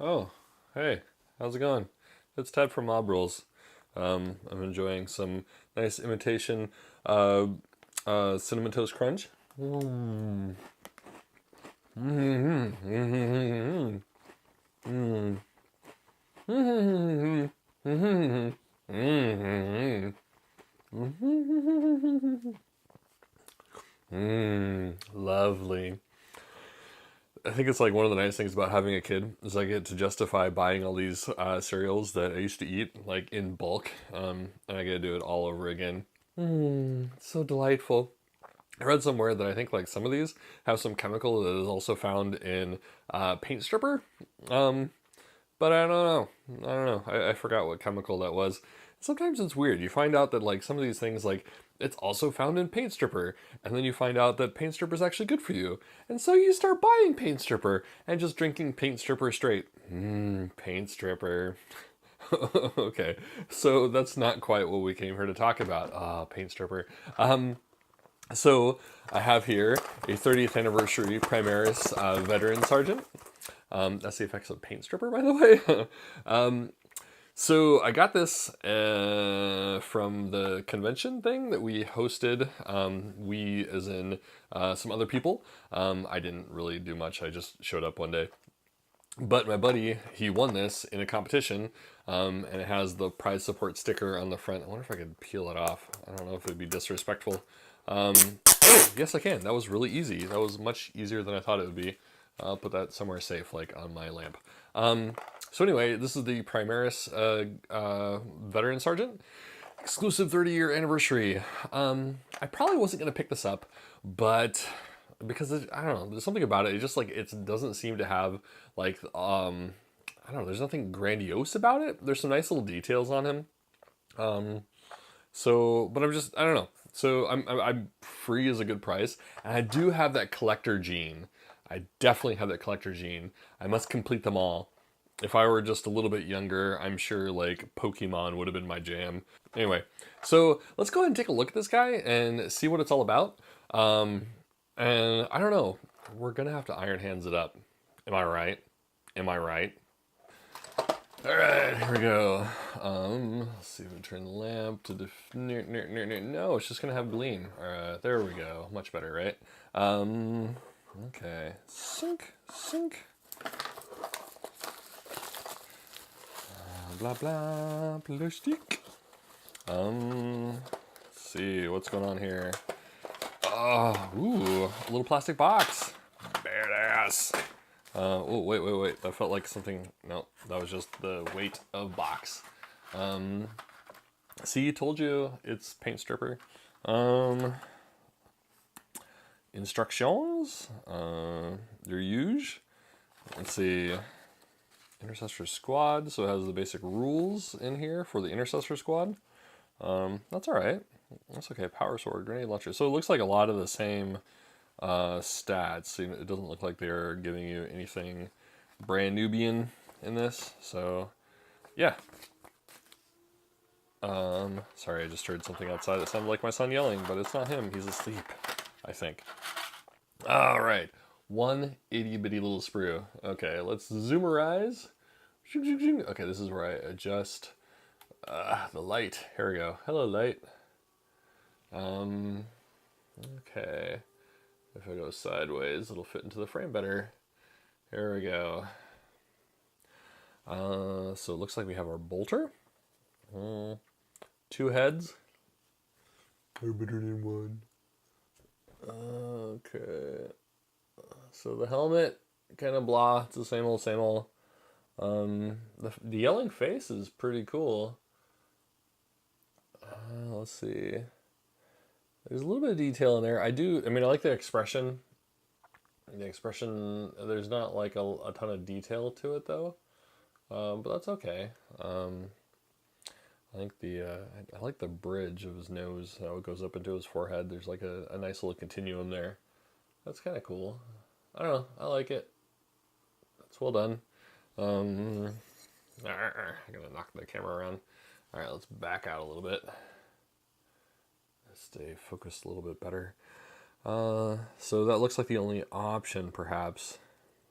Oh, hey, how's it going? It's Ted from Mob Rules. I'm enjoying some nice imitation cinnamon toast crunch. Mm. Mm. Mm. Mm. Mm. Mm. Mm. Lovely. I think it's like one of the nice things about having a kid is I get to justify buying all these cereals that I used to eat like in bulk, and I get to do it all over again. So delightful. I read somewhere that I think like some of these have some chemical that is also found in paint stripper, um, but I don't know. I don't know. I forgot what chemical that was. Sometimes it's weird. You find out that like some of these things like it's also found in paint stripper, and then you find out that paint stripper is actually good for you, and so you start buying paint stripper and just drinking paint stripper straight. Paint stripper. Okay, so that's not quite what we came here to talk about. Ah, paint stripper. So I have here a 30th anniversary Primaris Veteran Sergeant. That's the effects of paint stripper, by the way. So I got this from the convention thing that we hosted. We, as in some other people. I didn't really do much. I just showed up one day. But my buddy, he won this in a competition, and it has the prize support sticker on the front. I wonder if I could peel it off. I don't know if it would be disrespectful. Oh, yes, I can. That was really easy. That was much easier than I thought it would be. I'll put that somewhere safe, like on my lamp. So anyway, this is the Primaris Veteran Sergeant. Exclusive 30-year anniversary. I probably wasn't going to pick this up, but because I don't know, there's something about it. It just like it doesn't seem to have like I don't know. There's nothing grandiose about it. There's some nice little details on him. So, but I don't know. So I'm free is a good price, and I do have that collector gene. I definitely have that collector gene. I must complete them all. If I were just a little bit younger, I'm sure like Pokemon would have been my jam. Anyway, so let's go ahead and take a look at this guy and see what it's all about. And I don't know. We're gonna have to Iron Hands it up. Am I right? Am I right? All right, here we go. Let's see if we turn the lamp to the no, it's just gonna have gleam. All right, there we go. Much better, right? Okay. Sink, sink. Blah blah plastic. Let's see what's going on here. Oh, ooh, a little plastic box. Badass. Oh, wait. That felt like something. No, that was just the weight of box. See, told you it's paint stripper. Instructions. Your huge. Let's see. Intercessor squad. So it has the basic rules in here for the intercessor squad. That's all right. That's okay. Power sword, grenade launcher. So it looks like a lot of the same stats. It doesn't look like they're giving you anything brand newbian in this. So yeah. Sorry, I just heard something outside that sounded like my son yelling, but it's not him. He's asleep, I think. All right. One itty bitty little sprue. Okay, let's zoomerize. Okay, this is where I adjust the light. Here we go. Hello, light. Okay. If I go sideways, it'll fit into the frame better. Here we go. So it looks like we have our bolter. Two heads. Are better than one. Okay. So the helmet, kind of blah. It's the same old, same old. The yelling face is pretty cool. Let's see. There's a little bit of detail in there. I mean, I like the expression. The expression, there's not like a ton of detail to it though. But that's okay. I think I like the bridge of his nose, how it goes up into his forehead. There's like a nice little continuum there. That's kind of cool. I don't know. I like it. That's well done. I'm gonna knock the camera around. All right, let's back out a little bit. Stay focused a little bit better. So that looks like the only option, perhaps.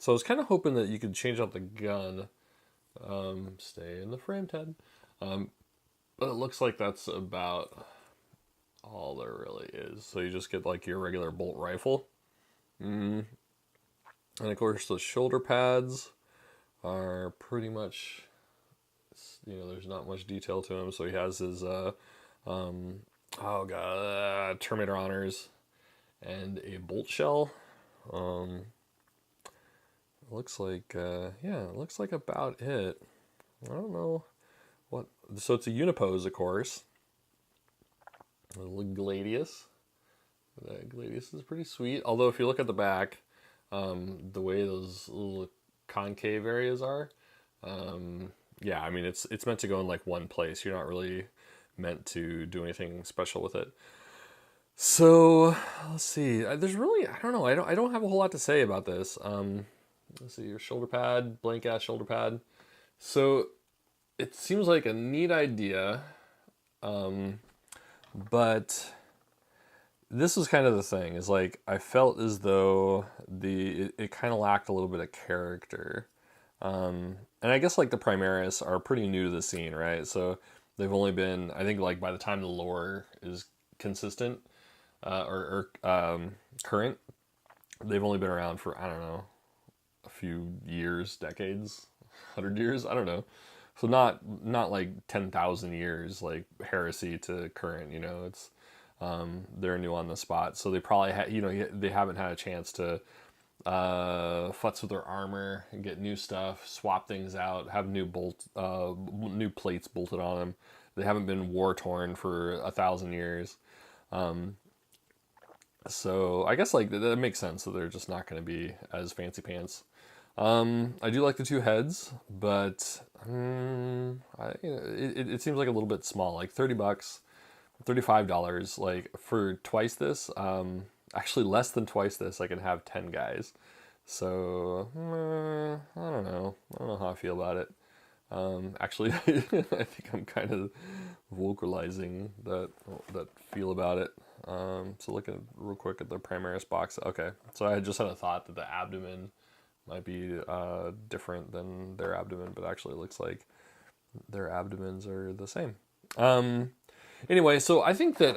So I was kind of hoping that you could change out the gun. Stay in the frame, Ted. But it looks like that's about all there really is. So you just get like your regular bolt rifle. And of course the shoulder pads are pretty much, there's not much detail to him. So he has his, Terminator honors and a bolt shell. Looks like, it looks like about it. I don't know what, so it's a unipose, of course. A little Gladius. That Gladius is pretty sweet. Although if you look at the back, the way those little concave areas are, yeah, I mean, it's meant to go in like one place. You're not really meant to do anything special with it. So let's see. There's really, I don't know. I don't have a whole lot to say about this. Let's see, your shoulder pad, blank ass shoulder pad. So it seems like a neat idea, but this was kind of the thing. Is like I felt as though it kind of lacked a little bit of character. And I guess like the Primaris are pretty new to the scene, right? So they've only been, I think, like by the time the lore is consistent or current, they've only been around for, I don't know, a few years, decades, 100 years, I don't know. So not like 10,000 years, like heresy to current. It's they're new on the spot, so they probably they haven't had a chance to futz with their armor and get new stuff, swap things out, have new plates bolted on them. They haven't been war torn for 1,000 years. So I guess like that makes sense that they're just not going to be as fancy pants. I do like the two heads, but it seems like a little bit small, like $30, $35, like for twice this, actually less than twice this, I can have 10 guys. So, I don't know how I feel about it. Actually, I think I'm kind of vocalizing that feel about it. So looking real quick at the Primaris box. Okay, so I just had a thought that the abdomen might be different than their abdomen, but actually it looks like their abdomens are the same. Anyway, so I think that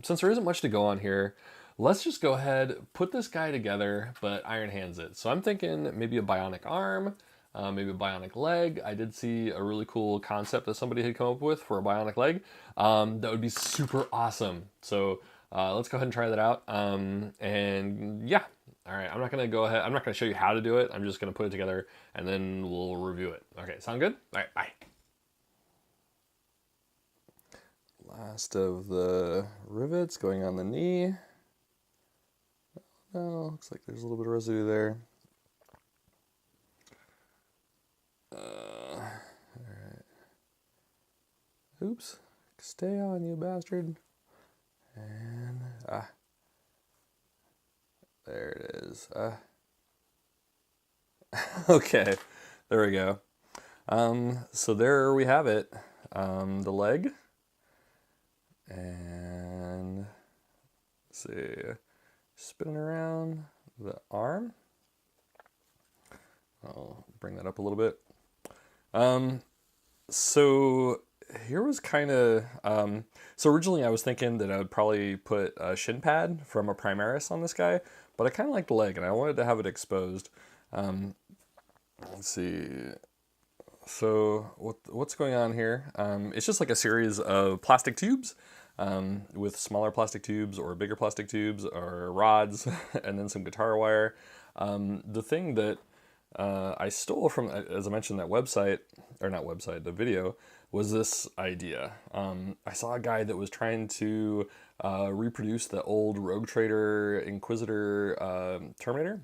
since there isn't much to go on here, let's just go ahead, put this guy together, but Iron Hands it. So I'm thinking maybe a bionic arm, maybe a bionic leg. I did see a really cool concept that somebody had come up with for a bionic leg. That would be super awesome. So let's go ahead and try that out. And yeah. All right, I'm not going to show you how to do it. I'm just going to put it together and then we'll review it. Okay, sound good? All right, bye. Last of the rivets going on the knee. Oh, looks like there's a little bit of residue there. All right. Oops. Stay on, you bastard. And, there it is. Okay, there we go. So there we have it. The leg. And let's see, spinning around the arm. I'll bring that up a little bit. So here was kind of, so originally I was thinking that I would probably put a shin pad from a Primaris on this guy, but I kind of like the leg and I wanted to have it exposed. Let's see. So what's going on here? It's just like a series of plastic tubes with smaller plastic tubes or bigger plastic tubes or rods and then some guitar wire. The thing that I stole from, as I mentioned, that website, or not website, the video, was this idea. I saw a guy that was trying to reproduce the old Rogue Trader Inquisitor Terminator.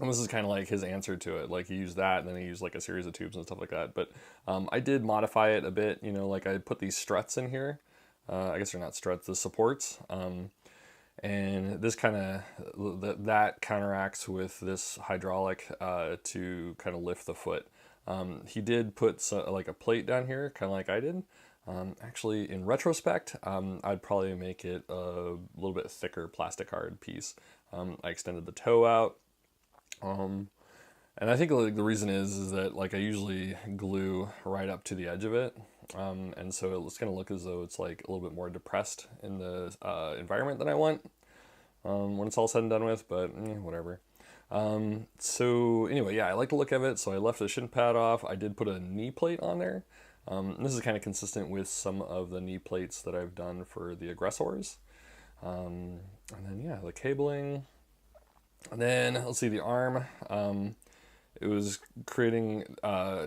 And this is kind of like his answer to it. Like he used that and then he used like a series of tubes and stuff like that. But I did modify it a bit, like I put these struts in here. I guess they're not struts, the supports. And this kind of, that counteracts with this hydraulic to kind of lift the foot. He did put like a plate down here, kind of like I did. Actually, in retrospect, I'd probably make it a little bit thicker plasticard piece. I extended the toe out. And I think like the reason is that like I usually glue right up to the edge of it, and so it's gonna look as though it's like a little bit more depressed in the environment than I want when it's all said and done with. But whatever. So anyway, yeah, I like the look of it. So I left the shin pad off. I did put a knee plate on there. And this is kind of consistent with some of the knee plates that I've done for the aggressors. And then yeah, the cabling. And then let's see the arm. It was creating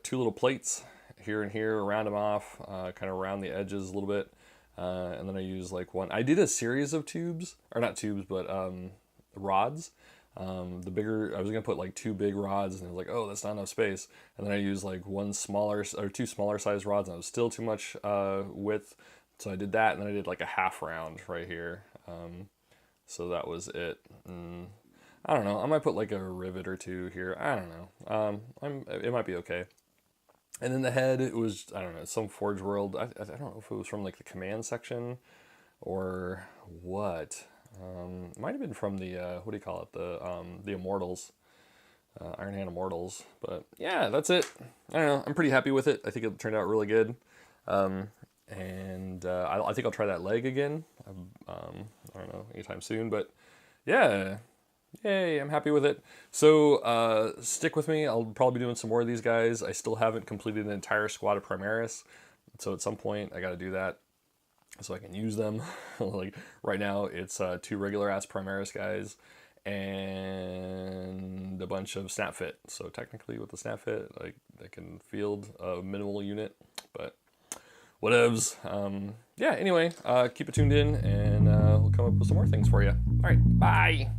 two little plates here and here, round them off, kind of around the edges a little bit. And then I used like one. I did a series of tubes, or not tubes, but rods. The bigger, I was gonna put like two big rods, and I was like, oh, that's not enough space. And then I used like one smaller or two smaller size rods, and it was still too much width. So I did that, and then I did like a half round right here. So that was it. I don't know. I might put like a rivet or two here. I don't know. It might be okay. And then the head, it was, I don't know, some Forge World. I don't know if it was from like the command section or what. It might have been from the what do you call it? The Immortals, Iron Hand Immortals. But yeah, that's it. I don't know. I'm pretty happy with it. I think it turned out really good. And I think I'll try that leg again. I don't know, anytime soon. But yeah, yay! I'm happy with it. So stick with me. I'll probably be doing some more of these guys. I still haven't completed an entire squad of Primaris, so at some point I got to do that so I can use them. Like right now, it's two regular ass Primaris guys and a bunch of snap fit. So technically, with the snap fit, like I can field a minimal unit, but whatevs. Yeah. Anyway, keep it tuned in, and we'll come up with some more things for you. All right. Bye.